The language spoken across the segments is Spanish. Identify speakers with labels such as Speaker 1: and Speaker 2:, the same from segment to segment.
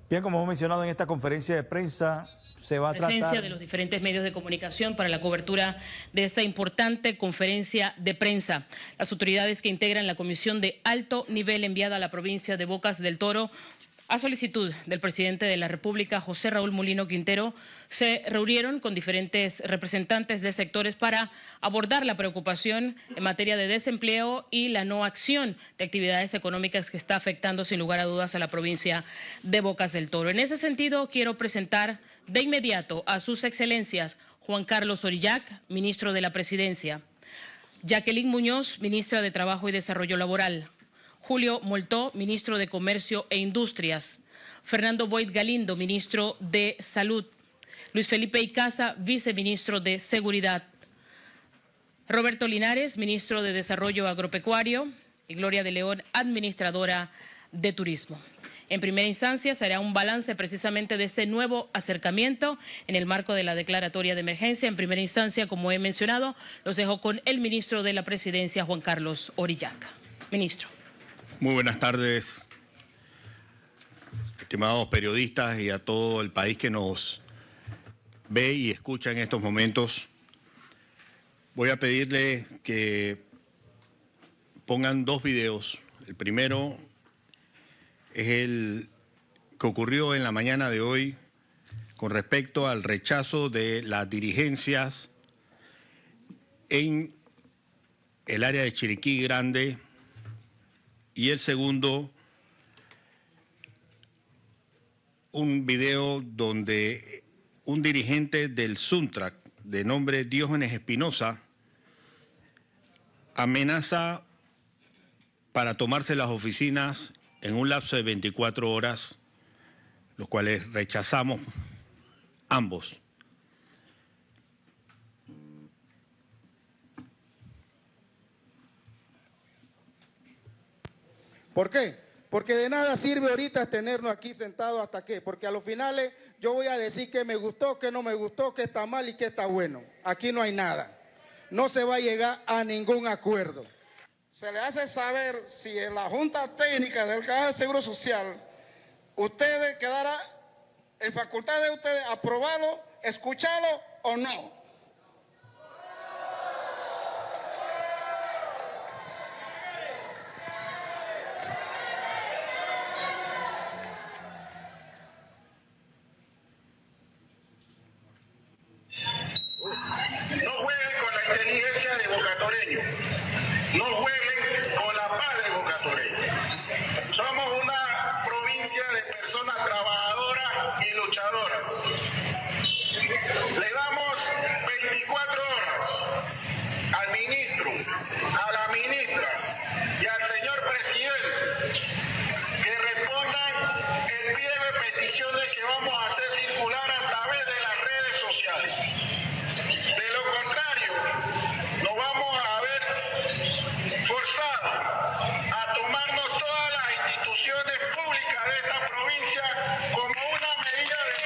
Speaker 1: Bien, como hemos mencionado en esta conferencia de prensa, se va a tratar...
Speaker 2: Presencia de los diferentes medios de comunicación para la cobertura de esta importante conferencia de prensa. Las autoridades que integran la comisión de alto nivel enviada a la provincia de Bocas del Toro a solicitud del presidente de la República, José Raúl Mulino Quintero, se reunieron con diferentes representantes de sectores para abordar la preocupación en materia de desempleo y la no acción de actividades económicas que está afectando sin lugar a dudas a la provincia de Bocas del Toro. En ese sentido, quiero presentar de inmediato a sus excelencias Juan Carlos Orillac, ministro de la Presidencia, Jacqueline Muñoz, ministra de Trabajo y Desarrollo Laboral, Julio Moltó, ministro de Comercio e Industrias, Fernando Boyd Galindo, ministro de Salud, Luis Felipe Icaza, viceministro de Seguridad, Roberto Linares, ministro de Desarrollo Agropecuario, y Gloria de León, administradora de Turismo. En primera instancia, se hará un balance precisamente de este nuevo acercamiento en el marco de la declaratoria de emergencia. En primera instancia, como he mencionado, los dejo con el ministro de la Presidencia, Juan Carlos Orillac. Ministro.
Speaker 3: Muy buenas tardes, estimados periodistas y a todo el país que nos ve y escucha en estos momentos. Voy a pedirle que pongan dos videos. El primero es el que ocurrió en la mañana de hoy con respecto al rechazo de las dirigencias en el área de Chiriquí Grande. Y el segundo, un video donde un dirigente del Suntrac, de nombre Diógenes Espinosa, amenaza para tomarse las oficinas en un lapso de 24 horas, los cuales rechazamos ambos.
Speaker 4: ¿Por qué? Porque de nada sirve ahorita tenernos aquí sentados hasta qué, porque a los finales yo voy a decir que me gustó, que no me gustó, que está mal y que está bueno. Aquí no hay nada. No se va a llegar a ningún acuerdo.
Speaker 5: Se le hace saber si en la Junta Técnica del Caja de Seguro Social, ustedes quedará en facultad de ustedes aprobarlo, escucharlo o no.
Speaker 6: No jueguen con la inteligencia de bocatoreños, no jueguen con la paz de bocatoreños. Somos una provincia de personas trabajadoras y luchadoras. Le damos 24 horas al ministro, a la ministra y al señor presidente que respondan el pliego de peticiones que vamos a hacer circular a través de las redes sociales. De lo contrario, nos vamos a ver forzados a tomarnos todas las instituciones públicas de esta provincia como una medida de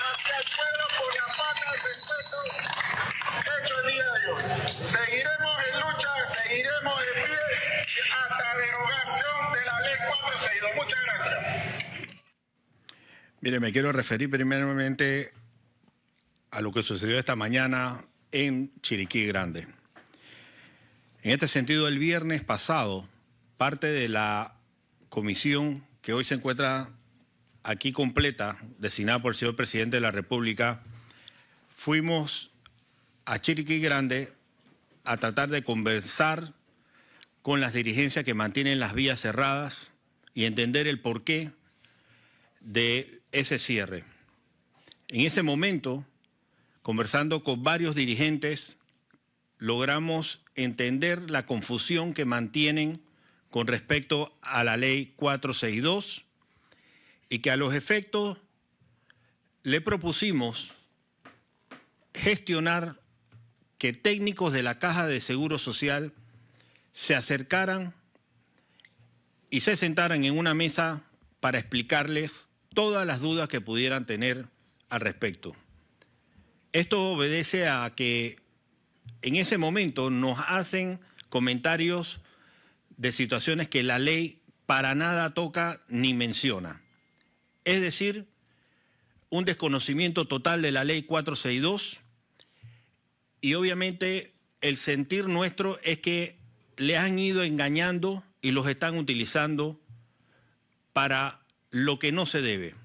Speaker 6: hacia el pueblo por la falta de respeto hecho el día de hoy. Seguiremos en lucha, seguiremos de pie hasta derogación de la ley 462. Muchas gracias.
Speaker 3: Mire, me quiero referir primeramente a lo que sucedió esta mañana en Chiriquí Grande. En este sentido, el viernes pasado, parte de la comisión que hoy se encuentra aquí completa, designada por el señor presidente de la República, fuimos a Chiriquí Grande a tratar de conversar con las dirigencias que mantienen las vías cerradas y entender el porqué de ese cierre. En ese momento, conversando con varios dirigentes, logramos entender la confusión que mantienen con respecto a la ley 462 y que a los efectos le propusimos gestionar que técnicos de la Caja de Seguro Social se acercaran y se sentaran en una mesa para explicarles todas las dudas que pudieran tener al respecto. Esto obedece a que en ese momento nos hacen comentarios de situaciones que la ley para nada toca ni menciona. Es decir, un desconocimiento total de la ley 462 y obviamente el sentir nuestro es que le han ido engañando y los están utilizando para lo que no se debe.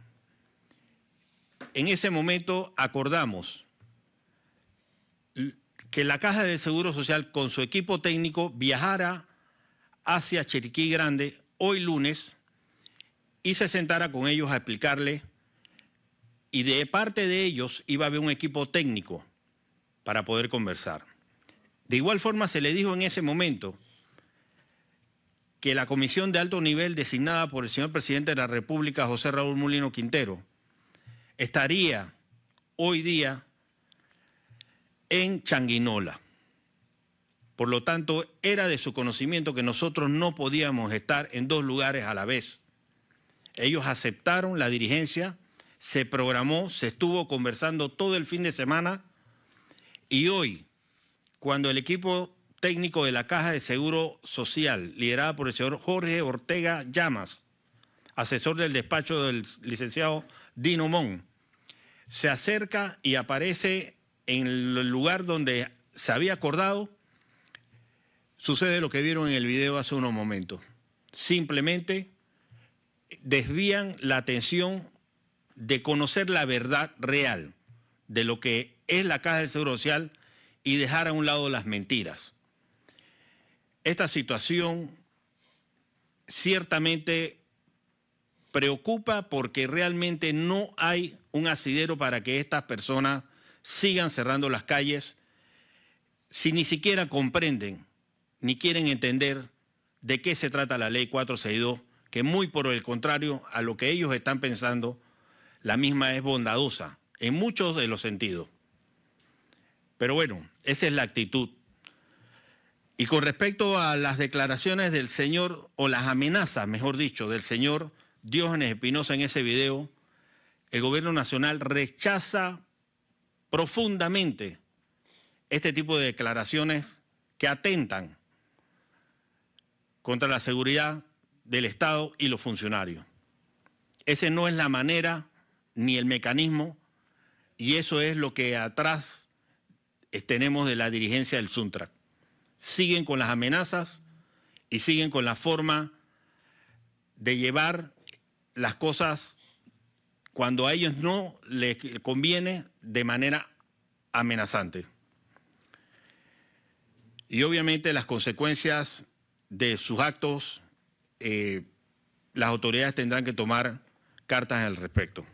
Speaker 3: En ese momento acordamos que la Caja de Seguro Social con su equipo técnico viajara hacia Chiriquí Grande hoy lunes y se sentara con ellos a explicarle, y de parte de ellos iba a haber un equipo técnico para poder conversar. De igual forma se le dijo en ese momento que la comisión de alto nivel designada por el señor presidente de la República, José Raúl Mulino Quintero, estaría hoy día en Changuinola. Por lo tanto, era de su conocimiento que nosotros no podíamos estar en dos lugares a la vez. Ellos aceptaron la dirigencia, se programó, se estuvo conversando todo el fin de semana y hoy, cuando el equipo técnico de la Caja de Seguro Social, liderada por el señor Jorge Ortega Llamas, asesor del despacho del licenciado Dino Mon, se acerca y aparece en el lugar donde se había acordado, sucede lo que vieron en el video hace unos momentos. Simplemente desvían la atención de conocer la verdad real de lo que es la Caja del Seguro Social y dejar a un lado las mentiras. Esta situación ciertamente preocupa porque realmente no hay un asidero para que estas personas sigan cerrando las calles si ni siquiera comprenden ni quieren entender de qué se trata la ley 462, que muy por el contrario a lo que ellos están pensando, la misma es bondadosa en muchos de los sentidos. Pero bueno, esa es la actitud. Y con respecto a las declaraciones del señor, o las amenazas, mejor dicho, del señor Diógenes Espinosa en ese video, el gobierno nacional rechaza profundamente este tipo de declaraciones que atentan contra la seguridad del Estado y los funcionarios. Ese no es la manera ni el mecanismo, y eso es lo que atrás tenemos de la dirigencia del Suntrack. Siguen con las amenazas y siguen con la forma de llevar las cosas cuando a ellos no les conviene de manera amenazante. Y obviamente las consecuencias de sus actos, las autoridades tendrán que tomar cartas al respecto.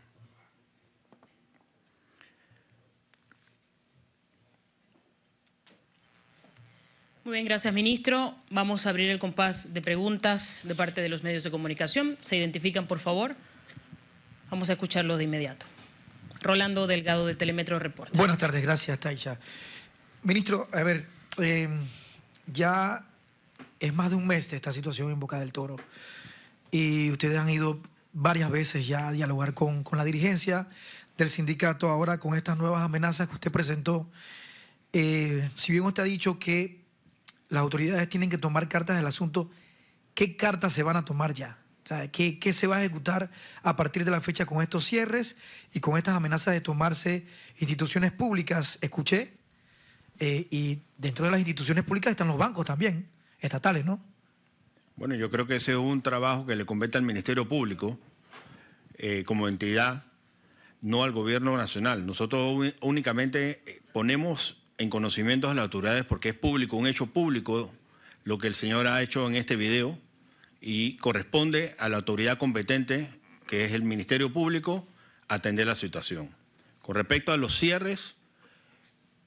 Speaker 2: Muy bien, gracias, ministro. Vamos a abrir el compás de preguntas de parte de los medios de comunicación. ¿Se identifican, por favor? Vamos a escucharlo de inmediato. Rolando Delgado, de Telemetro, reporta.
Speaker 7: Buenas tardes, gracias, Taicha. Ministro, a ver, ya es más de un mes de esta situación en Boca del Toro y ustedes han ido varias veces ya a dialogar con la dirigencia del sindicato, ahora con estas nuevas amenazas que usted presentó. Si bien usted ha dicho que las autoridades tienen que tomar cartas del asunto, ¿qué cartas se van a tomar ya? O sea, ¿qué se va a ejecutar a partir de la fecha con estos cierres y con estas amenazas de tomarse instituciones públicas? Escuché, y dentro de las instituciones públicas están los bancos también, estatales, ¿no?
Speaker 3: Bueno, yo creo que ese es un trabajo que le compete al Ministerio Público como entidad, no al Gobierno Nacional. Nosotros únicamente ponemos en conocimiento a las autoridades porque es público, un hecho público lo que el señor ha hecho en este video, y corresponde a la autoridad competente, que es el Ministerio Público, atender la situación. Con respecto a los cierres,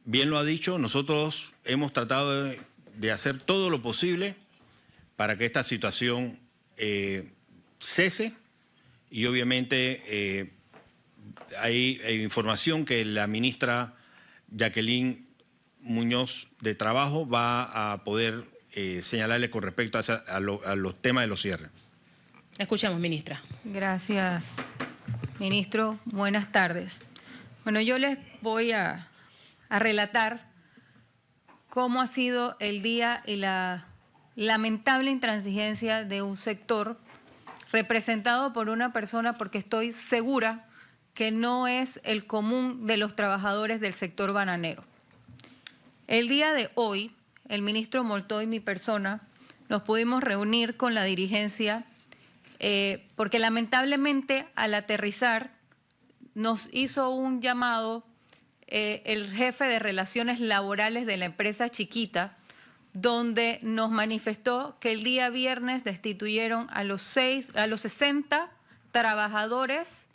Speaker 3: bien lo ha dicho, nosotros hemos tratado de hacer todo lo posible para que esta situación cese, y obviamente hay información que la ministra Jacqueline Muñoz de Trabajo va a poder señalarle con respecto a los temas de los cierres.
Speaker 2: Escuchamos, ministra.
Speaker 8: Gracias, ministro. Buenas tardes. Bueno, yo les voy a relatar cómo ha sido el día y la lamentable intransigencia de un sector representado por una persona, porque estoy segura que no es el común de los trabajadores del sector bananero. El día de hoy, el ministro Moltó y mi persona nos pudimos reunir con la dirigencia porque lamentablemente al aterrizar nos hizo un llamado el jefe de Relaciones Laborales de la empresa Chiquita, donde nos manifestó que el día viernes destituyeron a los 60 trabajadores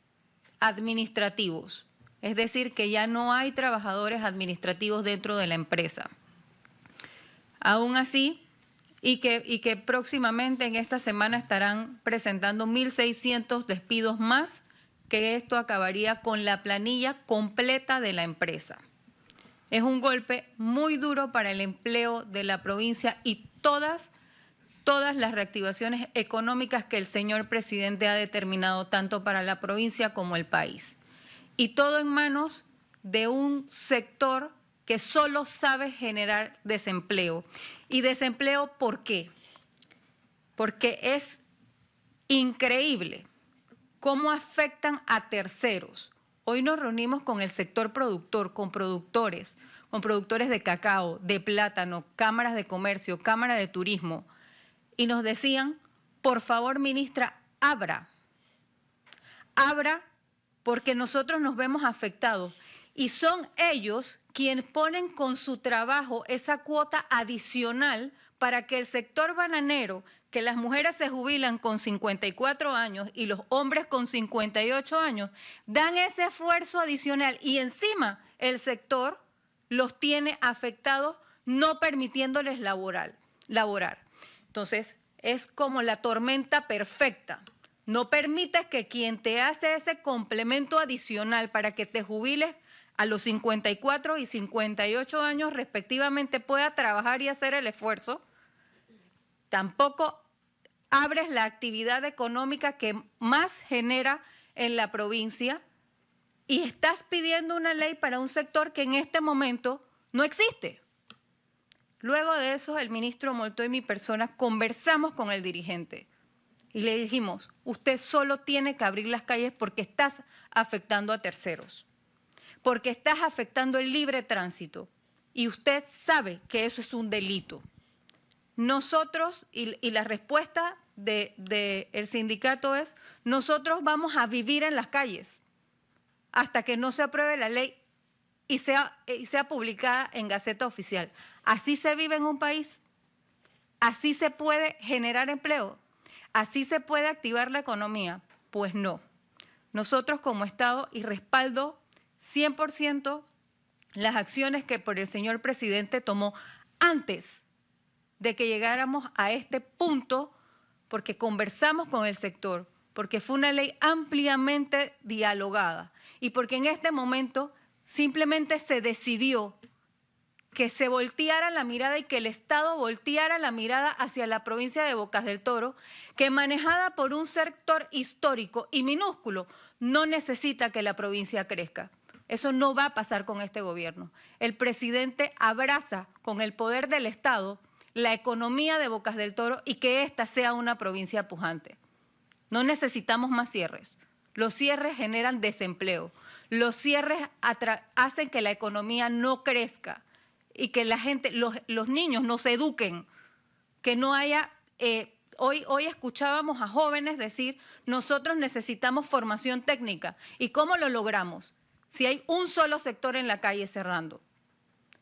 Speaker 8: administrativos. Es decir, que ya no hay trabajadores administrativos dentro de la empresa. Aún así, y que próximamente en esta semana estarán presentando 1.600 despidos más, que esto acabaría con la planilla completa de la empresa. Es un golpe muy duro para el empleo de la provincia y todas las reactivaciones económicas que el señor presidente ha determinado tanto para la provincia como el país. Y todo en manos de un sector que solo sabe generar desempleo. ¿Y desempleo por qué? Porque es increíble cómo afectan a terceros. Hoy nos reunimos con el sector productor, con productores de cacao, de plátano, cámaras de comercio, cámara de turismo, y nos decían, por favor, ministra, abra, porque nosotros nos vemos afectados. Y son ellos quienes ponen con su trabajo esa cuota adicional para que el sector bananero, que las mujeres se jubilan con 54 años y los hombres con 58 años, dan ese esfuerzo adicional y encima el sector los tiene afectados no permitiéndoles laborar. Entonces, es como la tormenta perfecta. No permites que quien te hace ese complemento adicional para que te jubiles a los 54 y 58 años respectivamente pueda trabajar y hacer el esfuerzo. Tampoco abres la actividad económica que más genera en la provincia y estás pidiendo una ley para un sector que en este momento no existe. Luego de eso, el ministro Moltó y mi persona conversamos con el dirigente y le dijimos, usted solo tiene que abrir las calles porque estás afectando a terceros, porque estás afectando el libre tránsito y usted sabe que eso es un delito. Nosotros, y la respuesta del sindicato es, nosotros vamos a vivir en las calles hasta que no se apruebe la ley y sea publicada en Gaceta Oficial. ¿Así se vive en un país? ¿Así se puede generar empleo? ¿Así se puede activar la economía? Pues no. Nosotros como Estado, y respaldo 100% las acciones que por el señor presidente tomó antes de que llegáramos a este punto, porque conversamos con el sector, porque fue una ley ampliamente dialogada y porque en este momento simplemente se decidió que se volteara la mirada y que el Estado volteara la mirada hacia la provincia de Bocas del Toro, que manejada por un sector histórico y minúsculo, no necesita que la provincia crezca. Eso no va a pasar con este gobierno. El presidente abraza con el poder del Estado la economía de Bocas del Toro y que ésta sea una provincia pujante. No necesitamos más cierres. Los cierres generan desempleo. Los cierres hacen que la economía no crezca y que la gente, los niños no se eduquen, que no haya... Hoy escuchábamos a jóvenes decir, nosotros necesitamos formación técnica. ¿Y cómo lo logramos? Si hay un solo sector en la calle cerrando.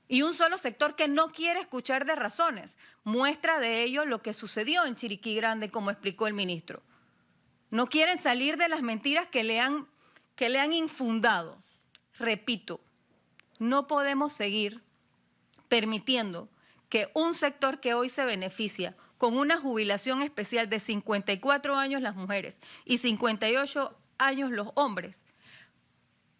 Speaker 8: Y un solo sector que no quiere escuchar de razones. Muestra de ello lo que sucedió en Chiriquí Grande, como explicó el ministro. No quieren salir de las mentiras que le han infundado. Repito, no podemos seguir permitiendo que un sector que hoy se beneficia con una jubilación especial de 54 años las mujeres y 58 años los hombres,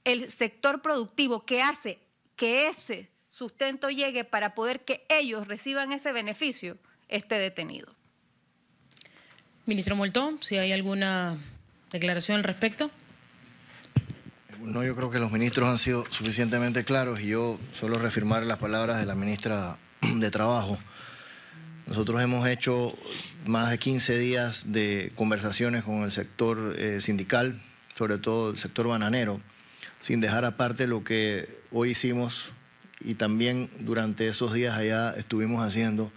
Speaker 8: el sector productivo que hace que ese sustento llegue para poder que ellos reciban ese beneficio, esté detenido.
Speaker 2: Ministro Moltó, si hay alguna declaración al respecto.
Speaker 9: No, yo creo que los ministros han sido suficientemente claros y yo solo reafirmar las palabras de la ministra de Trabajo. Nosotros hemos hecho más de 15 días de conversaciones con el sector sindical, sobre todo el sector bananero, sin dejar aparte lo que hoy hicimos y también durante esos días allá estuvimos haciendo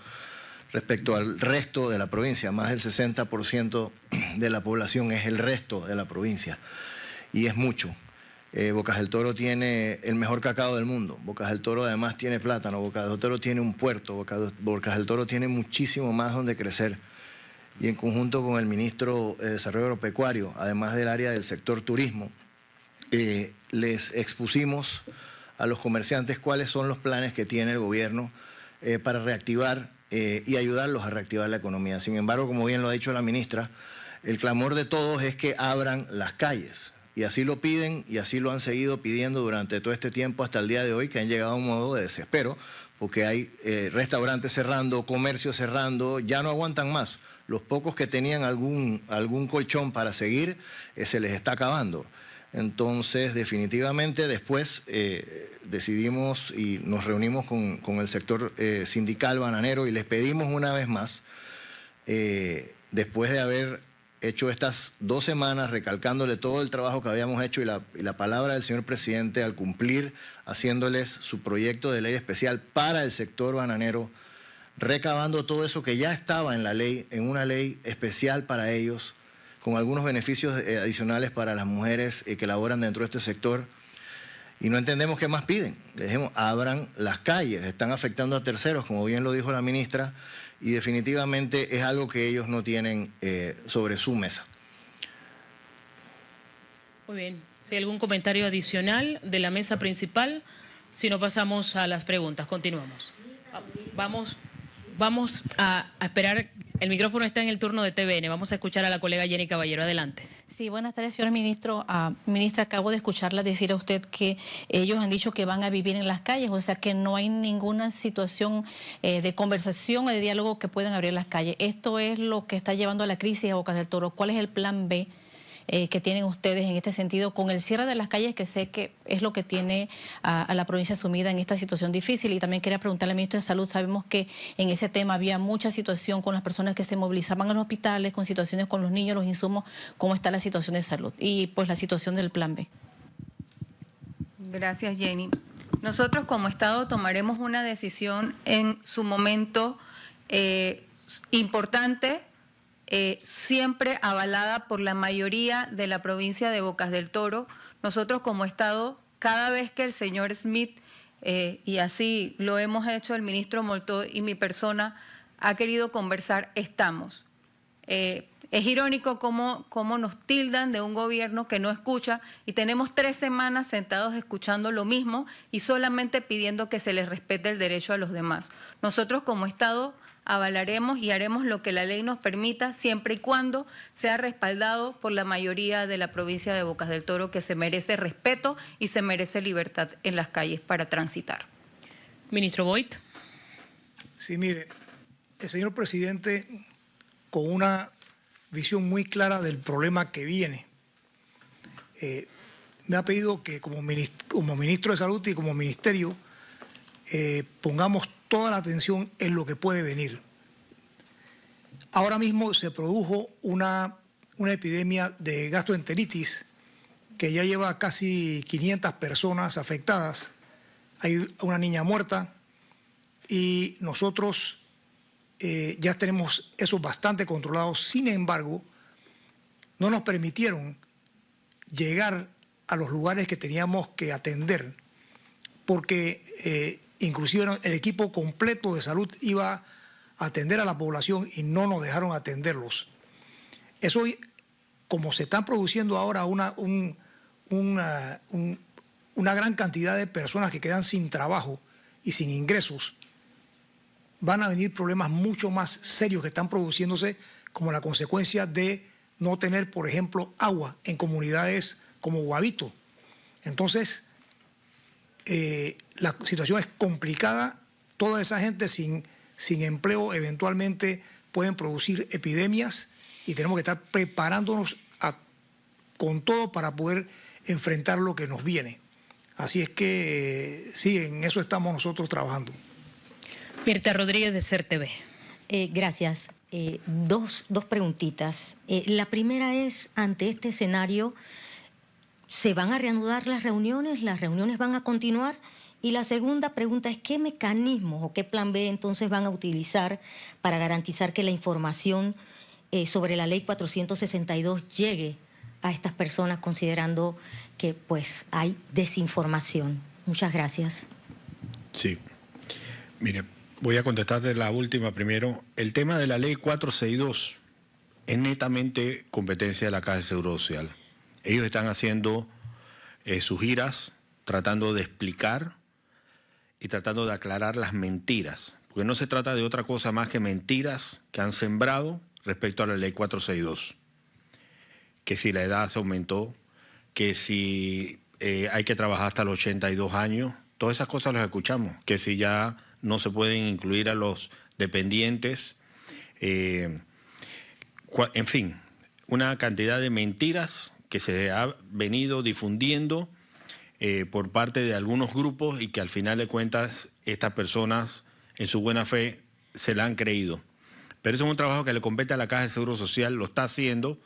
Speaker 9: respecto al resto de la provincia. Más del 60% de la población es el resto de la provincia y es mucho. Bocas del Toro tiene el mejor cacao del mundo. Bocas del Toro además tiene plátano. Bocas del Toro tiene un puerto. Bocas del Toro tiene muchísimo más donde crecer. Y en conjunto con el ministro de Desarrollo Agropecuario, además del área del sector turismo, les expusimos a los comerciantes cuáles son los planes que tiene el gobierno para reactivar y ayudarlos a reactivar la economía. Sin embargo, como bien lo ha dicho la ministra, el clamor de todos es que abran las calles. Y así lo piden y así lo han seguido pidiendo durante todo este tiempo hasta el día de hoy, que han llegado a un modo de desespero, porque hay restaurantes cerrando, comercios cerrando, ya no aguantan más. Los pocos que tenían algún colchón para seguir, se les está acabando. Entonces, definitivamente, después decidimos y nos reunimos con el sector sindical bananero y les pedimos una vez más, después de haber hecho estas 2 semanas recalcándole todo el trabajo que habíamos hecho y la palabra del señor presidente al cumplir, haciéndoles su proyecto de ley especial para el sector bananero, recabando todo eso que ya estaba en la ley, en una ley especial para ellos, con algunos beneficios adicionales para las mujeres que laboran dentro de este sector. Y no entendemos qué más piden. Les dijimos, abran las calles, están afectando a terceros, como bien lo dijo la ministra, y definitivamente es algo que ellos no tienen sobre su mesa.
Speaker 2: Muy bien. Si hay algún comentario adicional de la mesa principal, si no pasamos a las preguntas. Continuamos. Vamos a esperar. El micrófono está en el turno de TVN. Vamos a escuchar a la colega Jenny Caballero. Adelante.
Speaker 10: Sí, buenas tardes, señor ministro. Ministra, acabo de escucharla decir a usted que ellos han dicho que van a vivir en las calles, o sea que no hay ninguna situación de conversación o de diálogo que puedan abrir las calles. Esto es lo que está llevando a la crisis a Bocas del Toro. ¿Cuál es el plan B que tienen ustedes en este sentido con el cierre de las calles, que sé que es lo que tiene a la provincia sumida en esta situación difícil? Y también quería preguntarle al ministro de Salud, sabemos que en ese tema había mucha situación con las personas que se movilizaban a los hospitales, con situaciones con los niños, los insumos, ¿cómo está la situación de salud? Y pues la situación del plan B.
Speaker 8: Gracias, Jenny. Nosotros como Estado tomaremos una decisión en su momento importante, siempre avalada por la mayoría de la provincia de Bocas del Toro. Nosotros como Estado, cada vez que el señor Smith, y así lo hemos hecho el ministro Moltó y mi persona, ha querido conversar, estamos. Es irónico cómo nos tildan de un gobierno que no escucha, y tenemos 3 semanas sentados escuchando lo mismo y solamente pidiendo que se les respete el derecho a los demás. Nosotros como Estado avalaremos y haremos lo que la ley nos permita, siempre y cuando sea respaldado por la mayoría de la provincia de Bocas del Toro, que se merece respeto y se merece libertad en las calles para transitar.
Speaker 2: Ministro Boyd.
Speaker 7: Sí, mire, el señor presidente, con una visión muy clara del problema que viene, me ha pedido que como ministro de Salud y como ministerio pongamos toda la atención en lo que puede venir. Ahora mismo se produjo una epidemia de gastroenteritis que ya lleva casi 500 personas afectadas. Hay una niña muerta y nosotros ya tenemos eso bastante controlado. Sin embargo, no nos permitieron llegar a los lugares que teníamos que atender porque inclusive el equipo completo de salud iba a atender a la población y no nos dejaron atenderlos. Eso, como se están produciendo ahora una gran cantidad de personas que quedan sin trabajo y sin ingresos, van a venir problemas mucho más serios que están produciéndose como la consecuencia de no tener, por ejemplo, agua en comunidades como Guavito. Entonces, la situación es complicada. Toda esa gente sin empleo eventualmente pueden producir epidemias y tenemos que estar preparándonos con todo para poder enfrentar lo que nos viene. Así es que sí, en eso estamos nosotros trabajando.
Speaker 2: Mirta Rodríguez, de CERTV.
Speaker 11: Gracias. Dos preguntitas. La primera es, ante este escenario, ¿se van a reanudar las reuniones? ¿Las reuniones van a continuar? Y la segunda pregunta es, ¿qué mecanismos o qué plan B entonces van a utilizar para garantizar que la información sobre la Ley 462 llegue a estas personas, considerando que pues hay desinformación? Muchas gracias.
Speaker 3: Sí. Mire, voy a contestarte la última primero. El tema de la Ley 462 es netamente competencia de la Caja del Seguro Social. Ellos están haciendo sus giras, tratando de explicar y tratando de aclarar las mentiras, porque no se trata de otra cosa más que mentiras que han sembrado respecto a la Ley 462. Que si la edad se aumentó, que si hay que trabajar hasta los 82 años, todas esas cosas las escuchamos, que si ya no se pueden incluir a los dependientes, en fin, una cantidad de mentiras que se ha venido difundiendo por parte de algunos grupos y que al final de cuentas estas personas en su buena fe se la han creído. Pero eso es un trabajo que le compete a la Caja del Seguro Social, lo está haciendo,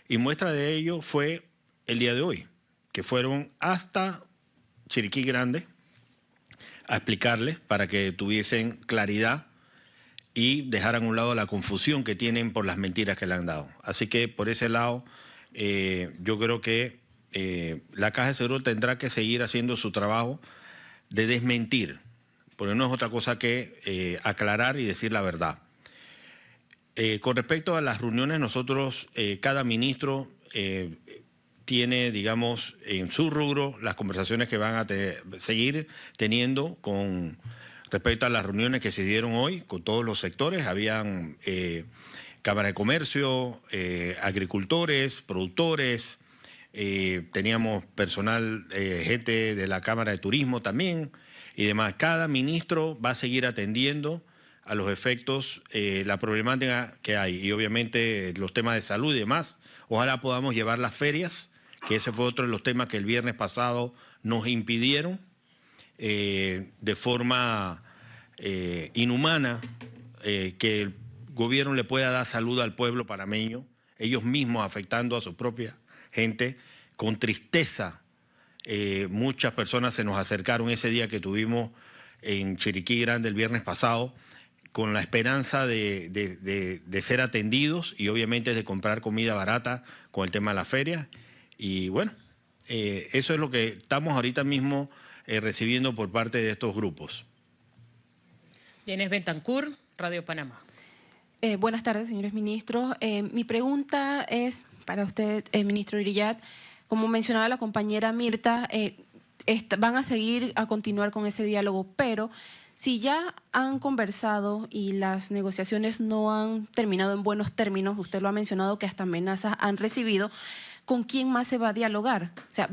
Speaker 3: y muestra de ello fue el día de hoy, que fueron hasta Chiriquí Grande a explicarles para que tuviesen claridad y dejaran a un lado la confusión que tienen por las mentiras que le han dado. Así que por ese lado yo creo que la Caja de Seguro tendrá que seguir haciendo su trabajo de desmentir, porque no es otra cosa que aclarar y decir la verdad. Con respecto a las reuniones, nosotros, cada ministro tiene, digamos, en su rubro las conversaciones que van a seguir teniendo con respecto a las reuniones que se dieron hoy con todos los sectores. Habían Cámara de Comercio, agricultores, productores, teníamos personal, gente de la Cámara de Turismo también y demás. Cada ministro va a seguir atendiendo a los efectos la problemática que hay y obviamente los temas de salud y demás. Ojalá podamos llevar las ferias, que ese fue otro de los temas que el viernes pasado nos impidieron de forma inhumana, que el gobierno le pueda dar salud al pueblo panameño, ellos mismos afectando a su propia gente, con tristeza. Muchas personas se nos acercaron ese día que tuvimos en Chiriquí Grande el viernes pasado, con la esperanza de ser atendidos y obviamente de comprar comida barata con el tema de la feria. Y bueno, eso es lo que estamos ahorita mismo recibiendo por parte de estos grupos.
Speaker 2: Inés Bentancur, Radio Panamá.
Speaker 12: Buenas tardes, señores ministros. Mi pregunta es para usted, ministro Irillat. Como mencionaba la compañera Mirta, van a seguir a continuar con ese diálogo, pero si ya han conversado y las negociaciones no han terminado en buenos términos, usted lo ha mencionado que hasta amenazas han recibido, ¿con quién más se va a dialogar? O sea,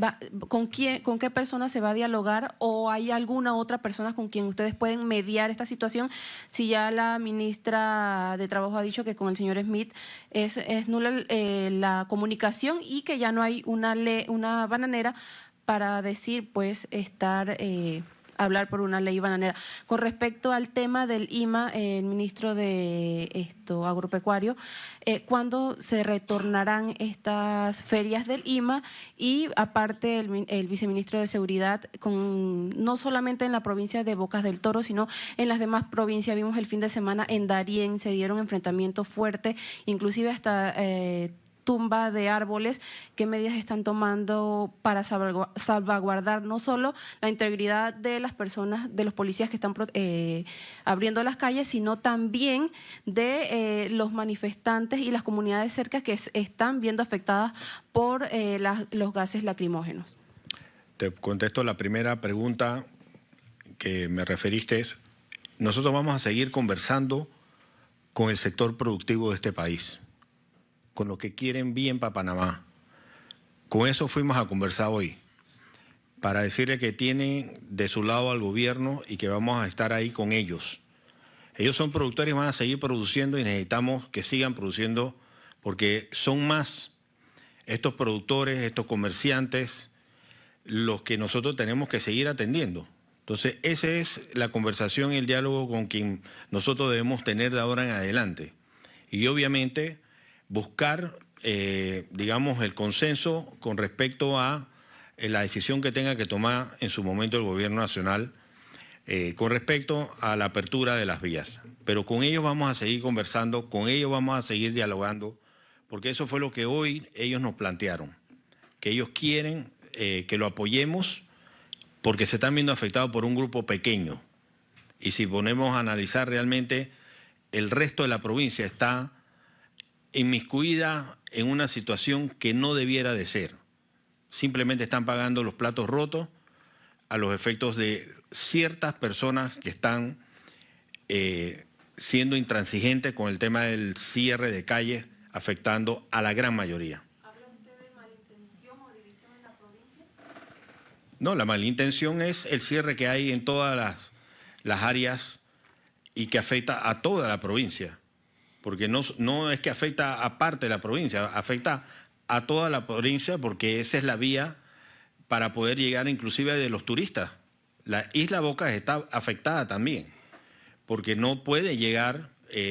Speaker 12: ¿con qué persona se va a dialogar? ¿O hay alguna otra persona con quien ustedes pueden mediar esta situación? Si ya la ministra de Trabajo ha dicho que con el señor Smith es nula la comunicación y que ya no hay una bananera para decir, pues, hablar por una ley bananera. Con respecto al tema del IMA, el ministro de Agropecuario, ¿cuándo se retornarán estas ferias del IMA? Y aparte el viceministro de Seguridad, no solamente en la provincia de Bocas del Toro, sino en las demás provincias. Vimos el fin de semana en Darién, se dieron enfrentamientos fuertes, inclusive hasta tumba de árboles. ¿Qué medidas están tomando para salvaguardar no solo la integridad de las personas, de los policías que están abriendo las calles, sino también de los manifestantes y las comunidades cerca que están viendo afectadas por los gases lacrimógenos?
Speaker 3: Te contesto la primera pregunta que me referiste. Nosotros vamos a seguir conversando con el sector productivo de este país, con lo que quieren bien para Panamá. Con eso fuimos a conversar hoy, para decirle que tienen de su lado al gobierno y que vamos a estar ahí con ellos. Ellos son productores y van a seguir produciendo y necesitamos que sigan produciendo porque son más estos productores, estos comerciantes, los que nosotros tenemos que seguir atendiendo. Entonces, esa es la conversación y el diálogo con quien nosotros debemos tener de ahora en adelante. Y obviamente buscar, digamos, el consenso con respecto a la decisión que tenga que tomar en su momento el Gobierno Nacional con respecto a la apertura de las vías. Pero con ellos vamos a seguir conversando, con ellos vamos a seguir dialogando, porque eso fue lo que hoy ellos nos plantearon, que ellos quieren que lo apoyemos porque se están viendo afectados por un grupo pequeño. Y si ponemos a analizar realmente, el resto de la provincia está inmiscuida en una situación que no debiera de ser. Simplemente están pagando los platos rotos a los efectos de ciertas personas que están siendo intransigentes con el tema del cierre de calles, afectando a la gran mayoría.
Speaker 12: ¿Habla usted de malintención o división en la provincia?
Speaker 3: No, la malintención es el cierre que hay en todas las áreas y que afecta a toda la provincia. Porque no es que afecta a parte de la provincia, afecta a toda la provincia porque esa es la vía para poder llegar inclusive de los turistas. La Isla Bocas está afectada también, porque no puede llegar,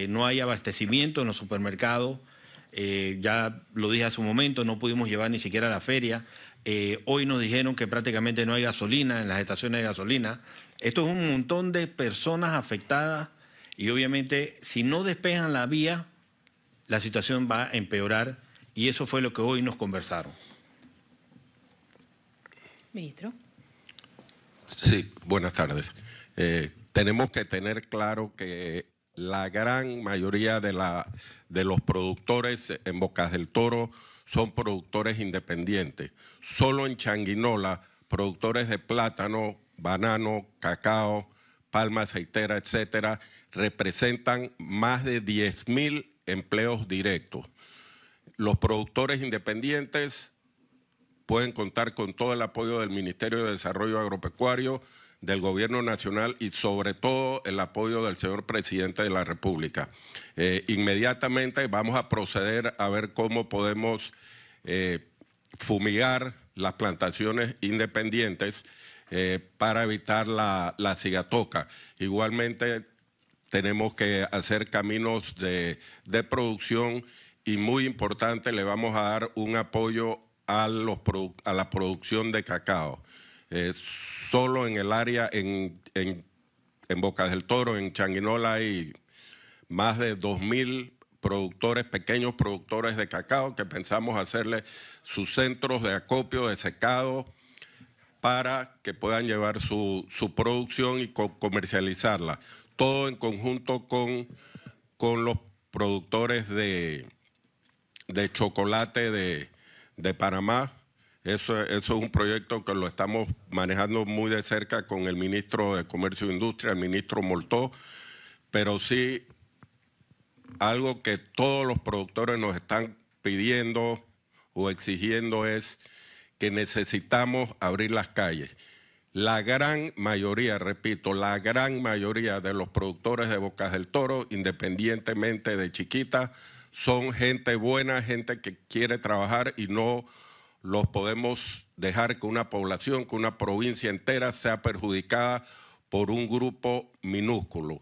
Speaker 3: no hay abastecimiento en los supermercados, ya lo dije hace un momento, no pudimos llevar ni siquiera a la feria. Hoy nos dijeron que prácticamente no hay gasolina en las estaciones de gasolina. Esto es un montón de personas afectadas y obviamente si no despejan la vía, la situación va a empeorar y eso fue lo que hoy nos conversaron.
Speaker 2: Ministro.
Speaker 13: Sí, buenas tardes. Tenemos que tener claro que la gran mayoría de los productores en Bocas del Toro son productores independientes. Solo en Changuinola, productores de plátano, banano, cacao, palma aceitera, etcétera, representan más de 10.000 empleos directos. Los productores independientes pueden contar con todo el apoyo del Ministerio de Desarrollo Agropecuario, del Gobierno Nacional y sobre todo el apoyo del señor Presidente de la República. Inmediatamente vamos a proceder a ver cómo podemos fumigar las plantaciones independientes para evitar la cigatoca. Igualmente tenemos que hacer caminos de producción y muy importante, le vamos a dar un apoyo a la producción de cacao. Solo en el área, en Bocas del Toro, en Changuinola, hay más de 2.000 productores, pequeños productores de cacao, que pensamos hacerle sus centros de acopio, de secado, para que puedan llevar su producción y comercializarla. Todo en conjunto con los productores de chocolate de Panamá. Eso es un proyecto que lo estamos manejando muy de cerca con el ministro de Comercio e Industria, el ministro Moltó, pero sí algo que todos los productores nos están pidiendo o exigiendo es que necesitamos abrir las calles. La gran mayoría, repito, la gran mayoría de los productores de Bocas del Toro, independientemente de chiquita, son gente buena, gente que quiere trabajar y no los podemos dejar que una población, que una provincia entera sea perjudicada por un grupo minúsculo.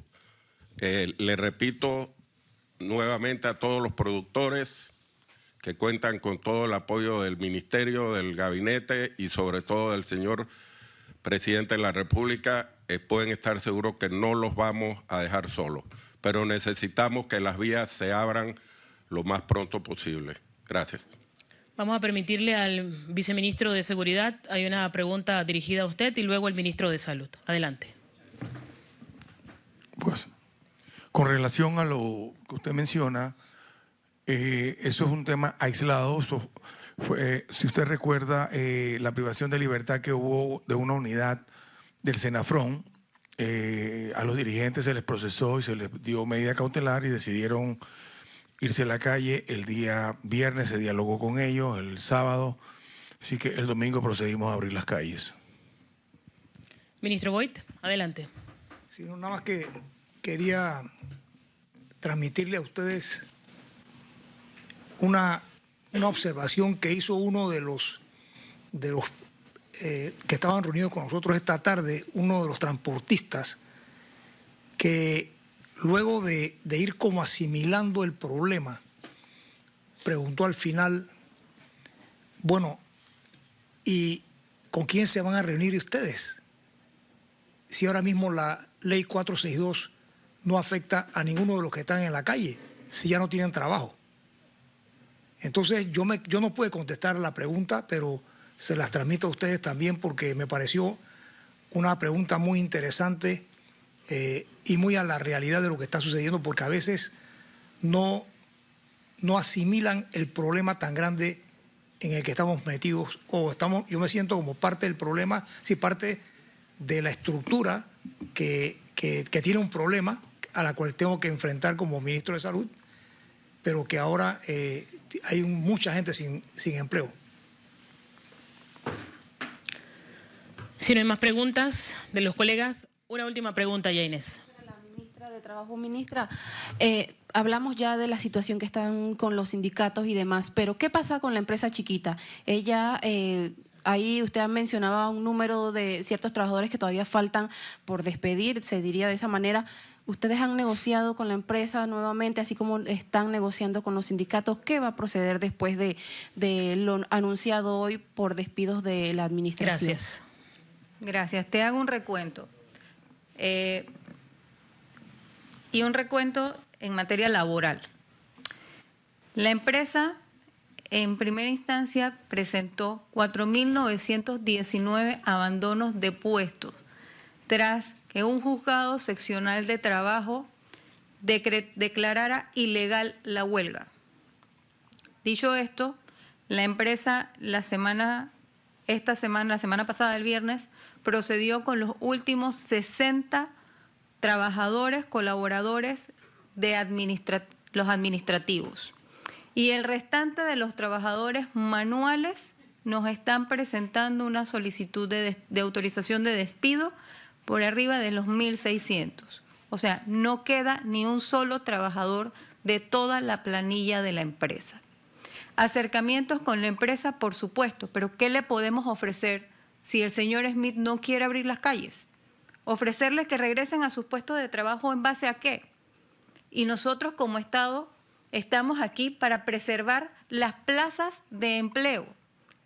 Speaker 13: Le repito nuevamente a todos los productores que cuentan con todo el apoyo del Ministerio, del Gabinete y sobre todo del señor Presidente de la República, pueden estar seguros que no los vamos a dejar solos. Pero necesitamos que las vías se abran lo más pronto posible. Gracias.
Speaker 2: Vamos a permitirle al viceministro de Seguridad. Hay una pregunta dirigida a usted y luego el ministro de Salud. Adelante.
Speaker 14: Pues, con relación a lo que usted menciona, eso es un tema aislado. Eso fue, si usted recuerda, la privación de libertad que hubo de una unidad del Senafrón, a los dirigentes se les procesó y se les dio medida cautelar y decidieron irse a la calle. El día viernes se dialogó con ellos, el sábado, así que el domingo procedimos a abrir las calles.
Speaker 2: Ministro Boyd, adelante.
Speaker 15: Sí, no, nada más que quería transmitirle a ustedes una observación que hizo uno de los que estaban reunidos con nosotros esta tarde, uno de los transportistas, que luego de ir como asimilando el problema, preguntó al final, bueno, ¿y con quién se van a reunir ustedes? Si ahora mismo la ley 462 no afecta a ninguno de los que están en la calle, si ya no tienen trabajo. Entonces yo no pude contestar la pregunta, pero se las transmito a ustedes también porque me pareció una pregunta muy interesante y muy a la realidad de lo que está sucediendo, porque a veces no asimilan el problema tan grande en el que estamos metidos, yo me siento como parte del problema, sí, parte de la estructura que tiene un problema a la cual tengo que enfrentar como ministro de Salud, pero que ahora hay mucha gente sin empleo.
Speaker 2: Si no hay más preguntas de los colegas, una última pregunta, ya Inés.
Speaker 12: La ministra de Trabajo, ministra, hablamos ya de la situación que están con los sindicatos y demás, pero ¿qué pasa con la empresa chiquita? Ella, ahí usted mencionaba un número de ciertos trabajadores que todavía faltan por despedir, se diría de esa manera. ¿Ustedes han negociado con la empresa nuevamente, así como están negociando con los sindicatos? ¿Qué va a proceder después de lo anunciado hoy por despidos de la administración?
Speaker 2: Gracias.
Speaker 8: Gracias. Te hago un recuento. Y un recuento en materia laboral. La empresa, en primera instancia, presentó 4.919 abandonos de puestos, tras que un juzgado seccional de trabajo declarara ilegal la huelga. Dicho esto, la empresa la semana pasada, el viernes, procedió con los últimos 60 trabajadores, colaboradores de los administrativos. Y el restante de los trabajadores manuales nos están presentando una solicitud de autorización de despido por arriba de los 1.600. O sea, no queda ni un solo trabajador de toda la planilla de la empresa. Acercamientos con la empresa, por supuesto, pero ¿qué le podemos ofrecer si el señor Smith no quiere abrir las calles? Ofrecerles que regresen a sus puestos de trabajo, ¿en base a qué? Y nosotros como Estado estamos aquí para preservar las plazas de empleo.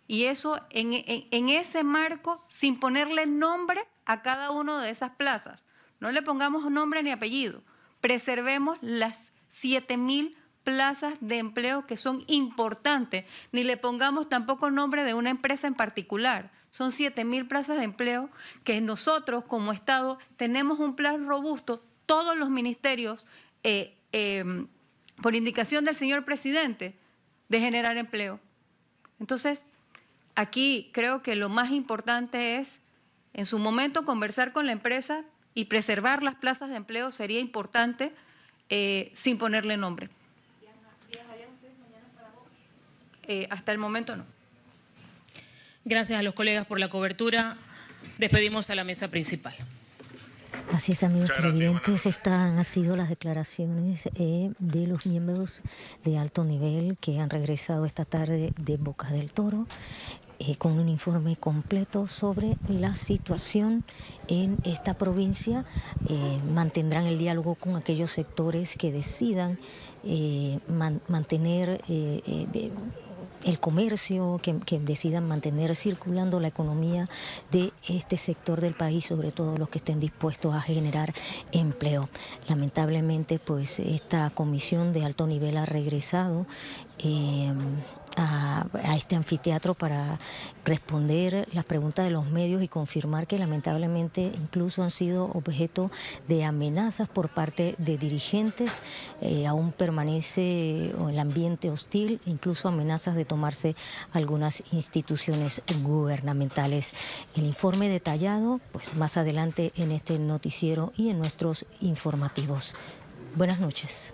Speaker 8: Y eso en ese marco, sin ponerle nombre a cada una de esas plazas. No le pongamos nombre ni apellido. Preservemos las 7.000 plazas de empleo que son importantes. Ni le pongamos tampoco nombre de una empresa en particular. Son 7.000 plazas de empleo que nosotros como Estado tenemos un plan robusto, todos los ministerios, por indicación del señor presidente, de generar empleo. Entonces, aquí creo que lo más importante es, en su momento, conversar con la empresa y preservar las plazas de empleo sería importante sin ponerle nombre. ¿Viajarían ustedes mañana para Bogotá? Hasta el momento no.
Speaker 2: Gracias a los colegas por la cobertura. Despedimos a la mesa principal.
Speaker 11: Así es, amigos televidentes, estas han sido las declaraciones de los miembros de alto nivel que han regresado esta tarde de Bocas del Toro con un informe completo sobre la situación en esta provincia. Mantendrán el diálogo con aquellos sectores que decidan mantener el comercio, que decidan mantener circulando la economía de este sector del país, sobre todo los que estén dispuestos a generar empleo. Lamentablemente, pues esta comisión de alto nivel ha regresado a este anfiteatro para responder las preguntas de los medios y confirmar que lamentablemente incluso han sido objeto de amenazas por parte de dirigentes. Aún permanece el ambiente hostil, incluso amenazas de tomarse algunas instituciones gubernamentales. El informe detallado, pues más adelante en este noticiero y en nuestros informativos. Buenas noches.